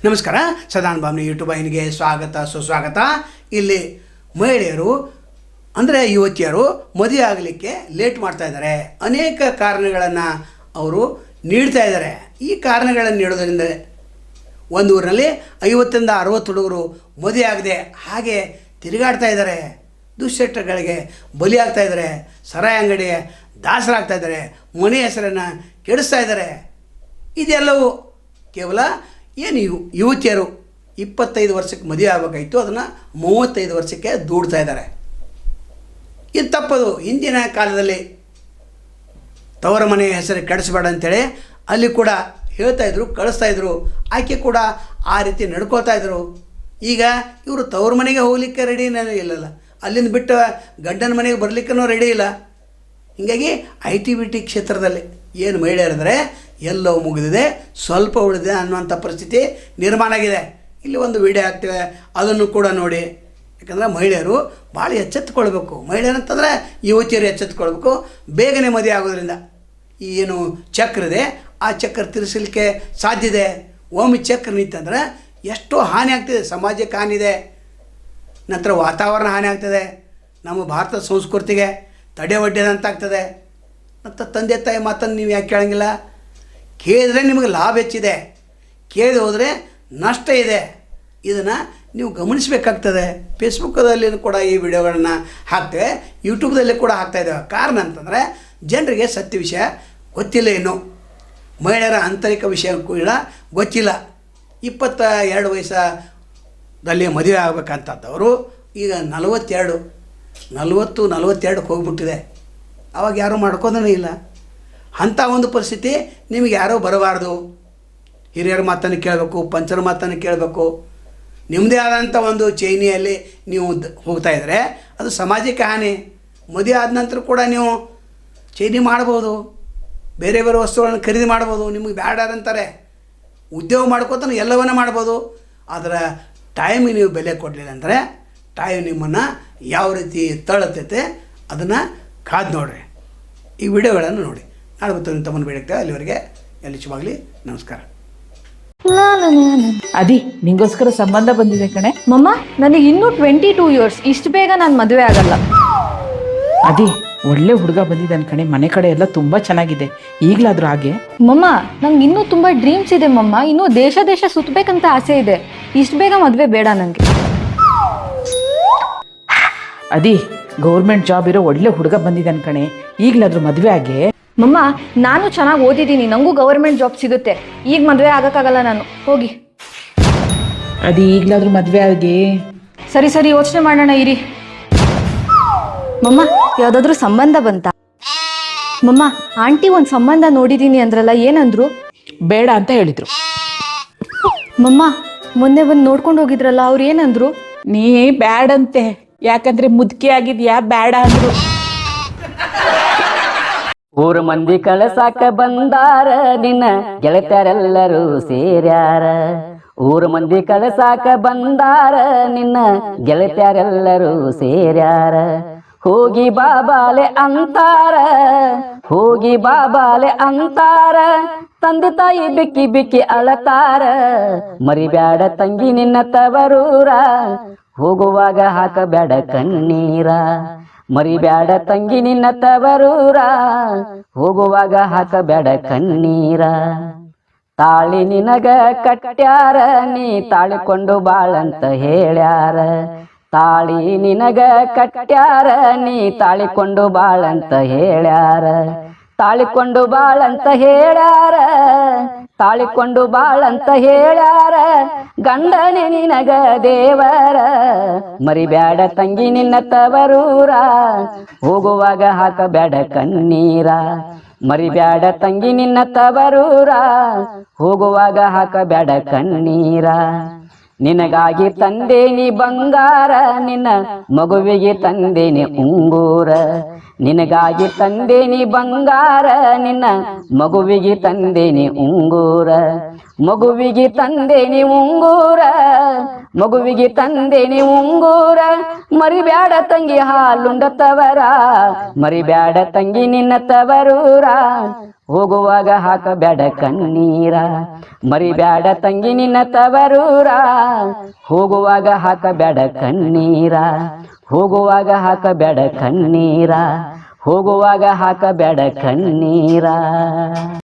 ನಮಸ್ಕಾರ. ಸದಾನ್ ಬಾಮ್ನಿ ಯೂಟ್ಯೂಬ್ ವಾಹಿನಿಗೆ ಸ್ವಾಗತ ಸುಸ್ವಾಗತ. ಇಲ್ಲಿ ಮಹಿಳೆಯರು ಅಂದರೆ ಯುವತಿಯರು ಮದುವೆ ಆಗಲಿಕ್ಕೆ ಲೇಟ್ ಮಾಡ್ತಾ ಇದ್ದಾರೆ. ಅನೇಕ ಕಾರಣಗಳನ್ನು ಅವರು ನೀಡ್ತಾ ಇದ್ದಾರೆ. ಈ ಕಾರಣಗಳನ್ನು ನೀಡೋದ್ರಿಂದ ಒಂದು ಊರಿನಲ್ಲಿ 50ರಿಂದ 60 ಹುಡುಗರು ಮದುವೆ ಆಗದೆ ಹಾಗೆ ತಿರುಗಾಡ್ತಾ ಇದ್ದಾರೆ. ದುಶ್ಚಟಗಳಿಗೆ ಬಲಿಯಾಗ್ತಾ ಇದ್ದಾರೆ. ಸರಾಯಿ ಅಂಗಡಿಗೆ ದಾಸರಾಗ್ತಾ ಇದ್ದಾರೆ. ಮನೆ ಹೆಸರನ್ನು ಕೆಡಿಸ್ತಾ ಇದ್ದಾರೆ. ಇದೆಲ್ಲವೂ ಕೇವಲ ಏನು ಯುವತಿಯರು 25 ವರ್ಷಕ್ಕೆ ಮದುವೆ ಆಗಬೇಕಾಯಿತು, ಅದನ್ನು 35 ವರ್ಷಕ್ಕೆ ದೂಡ್ತಾ ಇದ್ದಾರೆ. ಇದು ತಪ್ಪದು. ಹಿಂದಿನ ಕಾಲದಲ್ಲಿ ತವರ ಮನೆ ಹೆಸರು ಕೆಡಿಸ್ಬೇಡ ಅಂತೇಳಿ ಅಲ್ಲಿ ಕೂಡ ಹೇಳ್ತಾಯಿದ್ರು, ಕಳಿಸ್ತಾಯಿದ್ರು. ಆಕೆ ಕೂಡ ಆ ರೀತಿ ನಡ್ಕೊಳ್ತಾಯಿದ್ರು. ಈಗ ಇವರು ತವ್ರ ಮನೆಗೆ ಹೋಗಲಿಕ್ಕೆ ರೆಡಿನೇ ಇಲ್ಲಲ್ಲ, ಅಲ್ಲಿಂದ ಬಿಟ್ಟು ಗಂಡನ ಮನೆಗೆ ಬರಲಿಕ್ಕೂ ರೆಡಿ ಇಲ್ಲ. ಹೀಗಾಗಿ IT-BT ಕ್ಷೇತ್ರದಲ್ಲಿ ಏನು ಮಹಿಳೆಯರಿದ್ರೆ ಎಲ್ಲವೂ ಮುಗಿದಿದೆ, ಸ್ವಲ್ಪ ಉಳಿದಿದೆ ಅನ್ನುವಂಥ ಪರಿಸ್ಥಿತಿ ನಿರ್ಮಾಣ ಆಗಿದೆ. ಇಲ್ಲಿ ಒಂದು ವಿಡಿಯೋ ಹಾಕ್ತೇವೆ, ಅದನ್ನು ಕೂಡ ನೋಡಿ. ಯಾಕಂದರೆ ಮಹಿಳೆಯರು ಭಾಳ ಎಚ್ಚೆತ್ತುಕೊಳ್ಬೇಕು. ಮಹಿಳೆಯರು ಅಂತಂದರೆ ಯುವತಿಯರು ಎಚ್ಚೆತ್ತುಕೊಳ್ಬೇಕು. ಬೇಗನೆ ಮದುವೆ ಆಗೋದ್ರಿಂದ ಈ ಏನು ಚಕ್ರ ಇದೆ ಆ ಚಕ್ರ ತಿರ್ಸಲಿಕ್ಕೆ ಸಾಧ್ಯ ಇದೆ. ಒಮ್ಮೆ ಚಕ್ರ ನಿಂತಂದ್ರೆ ಎಷ್ಟೋ ಹಾನಿ ಆಗ್ತಿದೆ, ಸಮಾಜಕ್ಕೆ ಹಾನಿ ಇದೆ, ನಂತರ ವಾತಾವರಣ ಹಾನಿ ಆಗ್ತದೆ, ನಮ್ಮ ಭಾರತದ ಸಂಸ್ಕೃತಿಗೆ ತಡೆ ಒಡ್ಡೆದಂತಾಗ್ತದೆ. ಮತ್ತು ತಂದೆ ತಾಯಿ ಮಾತನ್ನು ನೀವು ಯಾಕೆ ಕೇಳೋಂಗಿಲ್ಲ? ಕೇಳಿದ್ರೆ ನಿಮಗೆ ಲಾಭ ಹೆಚ್ಚಿದೆ, ಕೇಳಿ ಹೋದರೆ ನಷ್ಟ ಇದೆ. ಇದನ್ನು ನೀವು ಗಮನಿಸಬೇಕಾಗ್ತದೆ. ಫೇಸ್ಬುಕ್ಕಲ್ಲಿ ಕೂಡ ಈ ವಿಡಿಯೋಗಳನ್ನು ಹಾಕ್ತೇವೆ, ಯೂಟ್ಯೂಬ್ದಲ್ಲಿ ಕೂಡ ಹಾಕ್ತಾಯಿದ್ದೇವೆ. ಕಾರಣ ಅಂತಂದರೆ ಜನರಿಗೆ ಸತ್ಯ ವಿಷಯ ಗೊತ್ತಿಲ್ಲ. ಇನ್ನು ಮಹಿಳೆಯರ ಆಂತರಿಕ ವಿಷಯ ಕೂಡ ಗೊತ್ತಿಲ್ಲ. 22 ವಯಸ್ಸಲ್ಲಿ ಮದುವೆ ಆಗಬೇಕಂತದ್ದವರು ಈಗ 40-42ಕ್ಕೆ ಹೋಗ್ಬಿಟ್ಟಿದೆ. ಆವಾಗ ಯಾರೂ ಮಾಡ್ಕೋದೇ ಇಲ್ಲ. ಅಂಥ ಒಂದು ಪರಿಸ್ಥಿತಿ ನಿಮಗೆ ಯಾರೂ ಬರಬಾರ್ದು. ಹಿರಿಯರ ಮಾತನ್ನು ಕೇಳಬೇಕು, ಪಂಚರ ಮಾತನ್ನು ಕೇಳಬೇಕು. ನಿಮ್ಮದೇ ಆದಂಥ ಒಂದು ಚೈನಿಯಲ್ಲಿ ನೀವು ಹೋಗ್ತಾಯಿದ್ರೆ ಅದು ಸಮಾಜಕ್ಕೆ ಹಾನಿ. ಮದುವೆ ಆದ ನಂತರ ಕೂಡ ನೀವು ಚೈನಿ ಮಾಡ್ಬೋದು, ಬೇರೆ ಬೇರೆ ವಸ್ತುಗಳನ್ನು ಖರೀದಿ ಮಾಡ್ಬೋದು. ನಿಮಗೆ ಬ್ಯಾಡ ಅಂತಾರೆ. ಉದ್ಯೋಗ ಮಾಡ್ಕೋತಾನೆ ಎಲ್ಲವನ್ನ ಮಾಡ್ಬೋದು. ಅದರ ಟೈಮಿಗೆ ನೀವು ಬೆಲೆ ಕೊಡಲಿಲ್ಲ ಅಂದರೆ ಟೈಮ್ ನಿಮ್ಮನ್ನು ಯಾವ ರೀತಿ ತಳ್ಳುತ್ತೈತೆ ಅದನ್ನು ಕಾದು ನೋಡ್ರಿ. ಈ ವಿಡಿಯೋಗಳನ್ನು ನೋಡಿ. ನಾಳೆ ಬರ್ತೀನಿ ತಮ್ಮನ್ನು ಬೇಡಕ್ತೇವೆ. ಅಲ್ಲಿವರೆಗೆ ಎಲ್ಲಿ ಶುಭಾಗಲಿ. ನಮಸ್ಕಾರ. ಅದಿ ನಿಂಗೋಸ್ಕರ ಸಂಬಂಧ ಬಂದಿದೆ ಕಣೆ. ಮಮ್ಮ, ನನಗೆ ಇನ್ನೂ 22 ಇಯರ್ಸ್. ಇಷ್ಟು ಬೇಗ ನಾನು ಮದುವೆ ಆಗಲ್ಲ. ಅದಿ ಒಳ್ಳೆ ಹುಡುಗ ಬಂದಿದ್ದಾನೆ ಕಣೆ. ಮನೆ ಕಡೆ ಎಲ್ಲ ತುಂಬಾ ಚೆನ್ನಾಗಿದೆ. ಈಗ್ಲಾದ್ರೂ ಹಾಗೆ. ಮಮ್ಮ, ನಂಗೆ ಇನ್ನೂ ತುಂಬಾ ಡ್ರೀಮ್ಸ್ ಇದೆ ಮಮ್ಮ. ಇನ್ನೂ ದೇಶ ಸುತ್ತಬೇಕಂತ ಆಸೆ ಇದೆ. ಇಷ್ಟು ಬೇಗ ಮದುವೆ ಬೇಡ ನನಗೆ. ಅದಿ ಗೌರ್ಮೆಂಟ್ ಜಾಬ್ ಇರೋ ಒಳ್ಳೆ ಹುಡುಗ ಬಂದಿದ್ದಾನೆ ಕಣೆ. ಈಗ್ಲಾದ್ರೂ ಮದುವೆ ಆಗಿ. ಮಮ್ಮ, ನಾನು ಚೆನ್ನಾಗಿ ಓದಿದ್ದೀನಿ, ನನಗೂ ಗವರ್ಮೆಂಟ್ ಜಾಬ್ ಸಿಗುತ್ತೆ. ಈಗ ಮದುವೆ ಆಗಕ್ಕಾಗಲ್ಲ ನಾನು. ಹೋಗಿ. ಅದಿ ಈಗ್ಲಾದ್ರೂ ಮದುವೆ ಆಗಿ. ಸರಿ ಯೋಚನೆ ಮಾಡೋಣ ಇರಿ. ಮಮ್ಮ, ಯಾವುದಾದ್ರೂ ಸಂಬಂಧ ಬಂತಾ? ಮಮ್ಮ, ಆಂಟಿ ಒಂದು ಸಂಬಂಧ ನೋಡಿದ್ದೀನಿ ಅಂದ್ರಲ್ಲ, ಏನಂದ್ರು? ಬೇಡ ಅಂತ ಹೇಳಿದ್ರು. ಮಮ್ಮ, ಮೊನ್ನೆ ಬಂದು ನೋಡ್ಕೊಂಡು ಹೋಗಿದ್ರಲ್ಲ, ಅವ್ರು ಏನಂದ್ರು? ನೀ ಬ್ಯಾಡಂತೆ, ಯಾಕಂದ್ರೆ ಮುದುಕಿ ಆಗಿದ್ಯಾ, ಬೇಡ ಅಂದ್ರು. ಊರ ಮಂದಿ ಕಳಸಾಕ ಬಂದಾರ, ನಿನ್ನ ಗೆಳತ್ಯಾರೆಲ್ಲರೂ ಸೇರ್ಯಾರ. ಊರ ಮಂದಿ ಕಳಸಾಕ ಬಂದಾರ, ನಿನ್ನ ಗೆಳತ್ಯಾರೆಲ್ಲರೂ ಸೇರ್ಯಾರ. ಹೋಗಿ ಬಾಬಾಲೆ ಅಂತಾರ, ಹೋಗಿ ಬಾಬಾಲೆ ಅಂತಾರ. ತಂದೆ ತಾಯಿ ಬಿಕ್ಕಿ ಬಿಕ್ಕಿ ಅಳತಾರ. ಮರಿಬ್ಯಾಡ ತಂಗಿ ನಿನ್ನ ತವರೂರ, ಹೋಗುವಾಗ ಹಾಕಬೇಡ ಕಣ್ಣೀರ. ಮರಿಬ್ಯಾಡ ತಂಗಿ ನಿನ್ನ ತವರೂರ, ಹೋಗುವಾಗ ಹಾಕಬೇಡ ಕಣ್ಣೀರ. ತಾಳಿ ನಿನಗ ಕಟ್ಟ್ಯಾರ, ನೀ ತಾಳಿಕೊಂಡು ಬಾಳಂತ ಹೇಳ್ಯಾರ. ತಾಳಿ ನಿನಗ ಕಟ್ಟ್ಯಾರ, ನೀ ತಾಳಿಕೊಂಡು ಬಾಳಂತ ಹೇಳ್ಯಾರ. ತಾಳಿಕೊಂಡು ಬಾಳಂತ ಹೇಳ್ಯಾರ, ತಾಳಿಕೊಂಡು ಬಾಳಂತ ಹೇಳ್ಯಾರ. ಗಂಡನೆ ನಿನಗ ದೇವರ, ಮರಿಬ್ಯಾಡ ತಂಗಿ ನಿನ್ನ ತವರೂರ, ಹೋಗುವಾಗ ಹಾಕಬೇಡ ಕಣ್ಣೀರ. ಮರಿಬ್ಯಾಡ ತಂಗಿ ನಿನ್ನ ತವರೂರ, ಹೋಗುವಾಗ ಹಾಕಬೇಡ ಕಣ್ಣೀರ. ನಿನಗಾಗಿ ತಂದೇನಿ ಬಂಗಾರ, ನಿನ್ನ ಮಗುವಿಗೆ ತಂದೇನಿ ಉಂಗೂರ. ನಿನಗಾಗಿ ತಂದೇನಿ ಬಂಗಾರ ನಿನ್ನ ಮಗುವಿಗೆ ತಂದೇನಿ ಉಂಗೂರ ಮಗುವಿಗೆ ತಂದೇನಿ ಉಂಗೂರ ಮಗುವಿಗೆ ತಂದೇನಿ ಉಂಗೂರ ಮರಿಬ್ಯಾಡ ತಂಗಿ ಹಾಲುಂಡ ತವರ ಮರಿಬ್ಯಾಡ ತಂಗಿ ನಿನ್ನ ತವರೂರ ಹೋಗುವಾಗ ಹಾಕಬೇಡ ಕಣ್ಣೀರ ಮರಿಬ್ಯಾಡ ತಂಗಿ ನಿನ್ನ ತವರೂರ ಹೋಗುವಾಗ ಹಾಕಬೇಡ ಕಣ್ಣೀರ ಹೋಗುವಾಗ ಹಾಕಬೇಡ ಕಣ್ಣೀರ ಹೋಗುವಾಗ ಹಾಕಬೇಡ ಕಣ್ಣೀರ